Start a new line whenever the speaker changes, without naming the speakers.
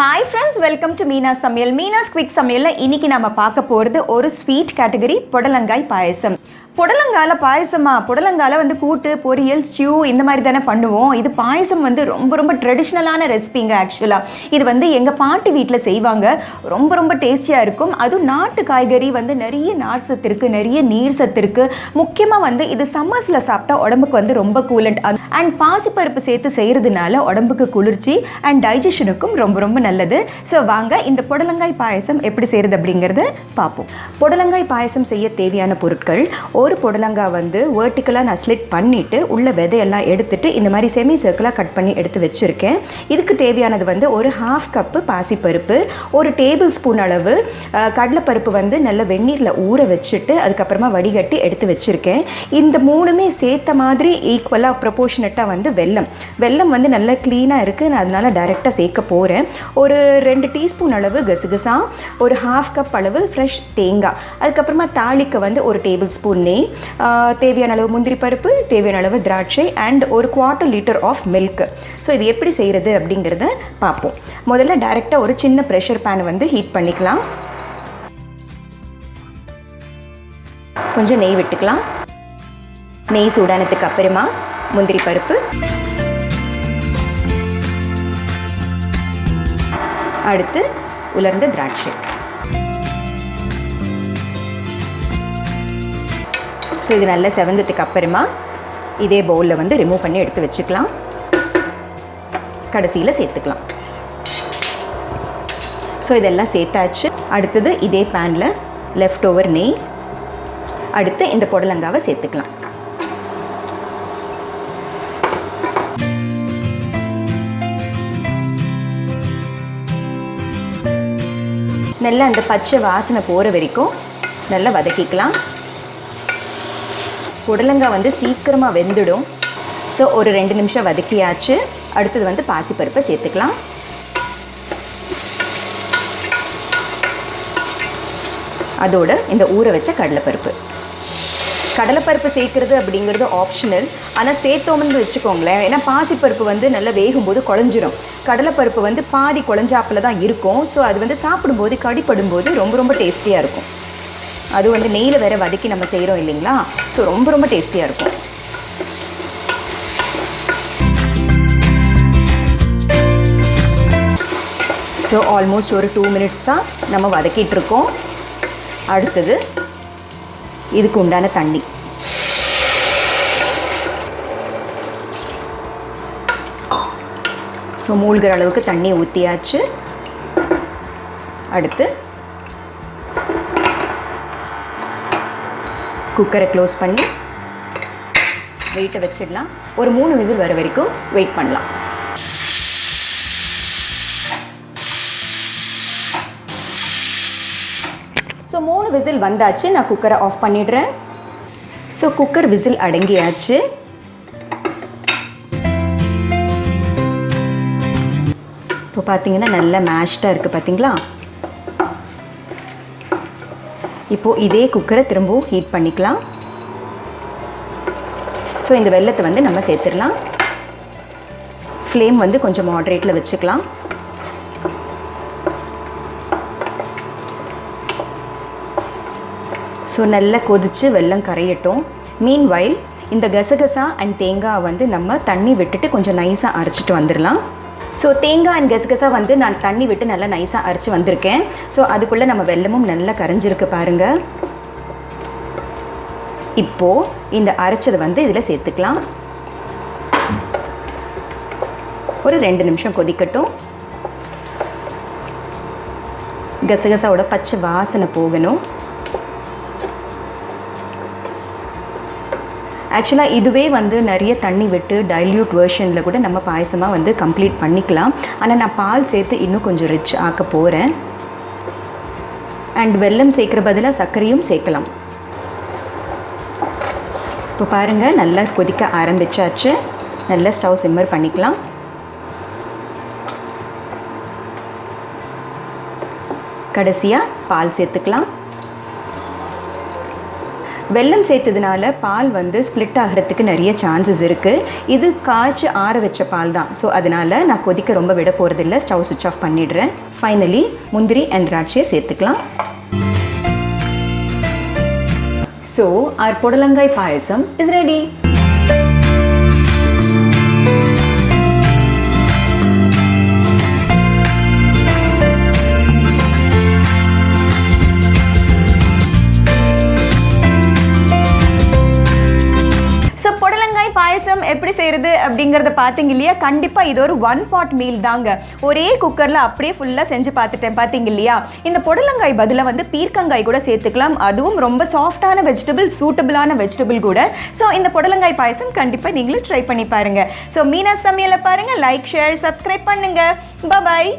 Hi friends, welcome to Meena சமையல். Meena's quick சமையலில் இன்றைக்கி நம்ம பார்க்க போகிறது ஒரு ஸ்வீட் கேட்டகரி, புடலங்காய் பாயசம். புடலங்காயில் பாயசமா? புடலங்காயில் வந்து கூட்டு, பொரியல், ஸ்டியூ இந்த மாதிரி தானே பண்ணுவோம். இது பாயசம் வந்து ரொம்ப ட்ரெடிஷ்னலான ரெசிபிங்க. ஆக்சுவலாக இது வந்து எங்கள் பாட்டி வீட்டில் செய்வாங்க. ரொம்ப டேஸ்டியாக இருக்கும். அதுவும் நாட்டு காய்கறி வந்து நிறைய நார் சத்து இருக்குது, நிறைய நீர் சத்து இருக்குது. முக்கியமாக வந்து இது சம்மர்ஸில் சாப்பிட்டா உடம்புக்கு வந்து ரொம்ப கூலண்ட். அண்ட் பாசிப்பருப்பு சேர்த்து செய்கிறதுனால உடம்புக்கு குளிர்ச்சி அண்ட் டைஜஷனுக்கும் ரொம்ப நல்லது. ஸோ வாங்க இந்த புடலங்காய் பாயசம் எப்படி செய்கிறது அப்படிங்கிறத பார்ப்போம். புடலங்காய் பாயசம் செய்ய தேவையான பொருட்கள்: ஒரு புடலங்காய் வந்து வேர்ட்டிக்கலாக நான் ஸ்லிட் பண்ணிவிட்டு உள்ள விதையெல்லாம் எடுத்துகிட்டு இந்த மாதிரி செமி சர்க்கிளாக கட் பண்ணி எடுத்து வச்சுருக்கேன். இதுக்கு தேவையானது வந்து ஒரு 1/2 கப்பு பாசிப்பருப்பு, ஒரு டேபிள் ஸ்பூன் அளவு கடலைப்பருப்பு வந்து நல்ல வெந்நீரில் ஊற வச்சுட்டு அதுக்கப்புறமா வடிகட்டி எடுத்து வச்சுருக்கேன். இந்த மூணுமே சேர்த்த மாதிரி ஈக்குவலாக ப்ரொபோர்ஷனட்டாக வந்து வெல்லம் வந்து நல்லா க்ளீனாக இருக்குது. நான் அதனால் டைரெக்டாக சேர்க்க போகிறேன். ஒரு 2 டீஸ்பூன் அளவு கசகசா, ஒரு 1/2 கப் அளவு ஃப்ரெஷ் தேங்காய், அதுக்கப்புறமா தாளிக்க வந்து ஒரு டேபிள் ஸ்பூன் நெய், தேவையான அளவு முந்திரி பருப்பு, தேவையான அளவு திராட்சை அண்ட் ஒரு 1/4 லிட்டர் ஆஃப் மில்க். ஸோ இது எப்படி செய்கிறது அப்படிங்கிறத பார்ப்போம். முதல்ல டைரெக்டாக ஒரு சின்ன ப்ரெஷர் பேனை வந்து ஹீட் பண்ணிக்கலாம். கொஞ்சம் நெய் விட்டுக்கலாம். நெய் சூடானதுக்கு அப்புறமா முந்திரி பருப்பு, அடுத்து உலர்ந்த திராட்சை. ஸோ இது நல்லா செவந்ததுக்கு அப்புறமா இதே பவுலில் வந்து ரிமூவ் பண்ணி எடுத்து வச்சுக்கலாம். கடைசியில் சேர்த்துக்கலாம். ஸோ இதெல்லாம் சேர்த்தாச்சு. அடுத்தது இதே பேனில் லெஃப்ட் ஓவர் நெய், அடுத்து இந்த புடலங்காவை சேர்த்துக்கலாம். நல்லா அந்த பச்சை வாசனை போகிற வரைக்கும் நல்லா வதக்கிக்கலாம். புடலங்காய் வந்து சீக்கிரமாக வெந்துடும். ஸோ ஒரு 2 நிமிஷம் வதக்கியாச்சு. அடுத்தது வந்து பாசிப்பருப்பை சேர்த்துக்கலாம். அதோட இந்த ஊற வச்ச கடலைப்பருப்பு சேர்க்குறது அப்படிங்கிறது ஆப்ஷனல். ஆனால் சேர்த்தோம்னு வச்சுக்கோங்களேன். ஏன்னா பாசிப்பருப்பு வந்து நல்லா வேகும்போது குழஞ்சிரும். கடலைப்பருப்பு வந்து பாதி குழஞ்சாப்பில் தான் இருக்கும். ஸோ அது வந்து சாப்பிடும்போது கடிப்படும்போது ரொம்ப டேஸ்டியாக இருக்கும். அது வந்து நெய்யில் வேறு வதக்கி நம்ம செய்கிறோம் இல்லைங்களா. ஸோ ரொம்ப டேஸ்டியாக இருக்கும். ஸோ ஆல்மோஸ்ட் ஒரு 2 மினிட்ஸ் தான் நம்ம வதக்கிட்டுருக்கோம். அடுத்தது இதுக்கு உண்டான தண்ணி. ஸோ மூழ்கிற அளவுக்கு தண்ணி ஊற்றியாச்சு. அடுத்து குக்கரை க்ளோஸ் பண்ணி வெயிட்டை வச்சிடலாம். ஒரு 3 விசில் வர வரைக்கும் வெயிட் பண்ணலாம். ஸோ 3 விசில் வந்தாச்சு. நான் குக்கரை ஆஃப் பண்ணிடுறேன். ஸோ குக்கர் விசில் அடங்கியாச்சு. இப்போ பார்த்தீங்கன்னா நல்லா மேஷ்டாக இருக்குது பார்த்தீங்களா. இப்போது இதே குக்கரை திரும்பவும் ஹீட் பண்ணிக்கலாம். ஸோ இந்த வெல்லத்தை வந்து நம்ம சேர்த்துடலாம். ஃப்ளேம் வந்து கொஞ்சம் மாட்ரேட்டில் வச்சுக்கலாம். ஸோ நல்லா கொதித்து வெல்லம் கரையட்டும். மீன்வைல் இந்த கசகசா அண்ட் தேங்காய் வந்து நம்ம தண்ணி விட்டுட்டு கொஞ்சம் நைஸாக அரைச்சிட்டு வந்துடலாம். ஸோ தேங்காய் அண்ட் கசகசா வந்து நான் தண்ணி விட்டு நல்லா நைஸாக அரைச்சி வந்திருக்கேன். ஸோ அதுக்குள்ளே நம்ம வெல்லமும் நல்லா கரைஞ்சிருக்கு பாருங்கள். இப்போது இந்த அரைச்சதை வந்து இதில் சேர்த்துக்கலாம். ஒரு 2 நிமிஷம் கொதிக்கட்டும். கசகசாவோட பச்சை வாசனை போகணும். ஆக்சுவலாக இதுவே வந்து நிறைய தண்ணி விட்டு டைல்யூட் வேர்ஷனில் கூட நம்ம பாயசமாக வந்து கம்ப்ளீட் பண்ணிக்கலாம். ஆனால் நான் பால் சேர்த்து இன்னும் கொஞ்சம் ரிச் ஆக்க போகிறேன். அண்ட் வெல்லம் சேர்க்குற பதிலாக சர்க்கரையும் சேர்க்கலாம். இப்போ பாருங்கள் நல்லா கொதிக்க ஆரம்பித்தாச்சு. நல்லா ஸ்டவ் சிம்மர் பண்ணிக்கலாம். கடைசியாக பால் சேர்த்துக்கலாம். வெல்லம் சேர்த்ததுனால பால் வந்து ஸ்ப்ளிட் ஆகிறதுக்கு நிறைய சான்சஸ் இருக்குது. இது காய்ச்சி ஆற வச்ச பால் தான். ஸோ அதனால் நான் கொதிக்க ரொம்ப விட போகிறதில்ல. ஸ்டவ் சுவிட்ச் ஆஃப் பண்ணிடுறேன். ஃபைனலி முந்திரி அண்ட் திராட்சையை சேர்த்துக்கலாம். So our புடலங்காய் பாயசம் is ready. புடலங்காய் பாயசம் எப்படி செய்கிறது அப்படிங்கிறத பார்த்தீங்க இல்லையா? கண்டிப்பாக இது ஒரு 1 pot மீல் தாங்க. ஒரே குக்கரில் அப்படியே ஃபுல்லாக செஞ்சு பார்த்துட்டேன். பார்த்தீங்க இல்லையா? இந்த புடலங்காய் பதிலாக வந்து பீர்க்கங்காய் கூட சேர்த்துக்கலாம். அதுவும் ரொம்ப சாஃப்டான வெஜிடபிள், சூட்டபிளான வெஜிடபிள் கூட. ஸோ இந்த புடலங்காய் பாயசம் கண்டிப்பாக நீங்களும் ட்ரை பண்ணி பாருங்கள். ஸோ மீனா சமையலை பாருங்கள், லைக், ஷேர், சப்ஸ்கிரைப் பண்ணுங்கள். பாய்.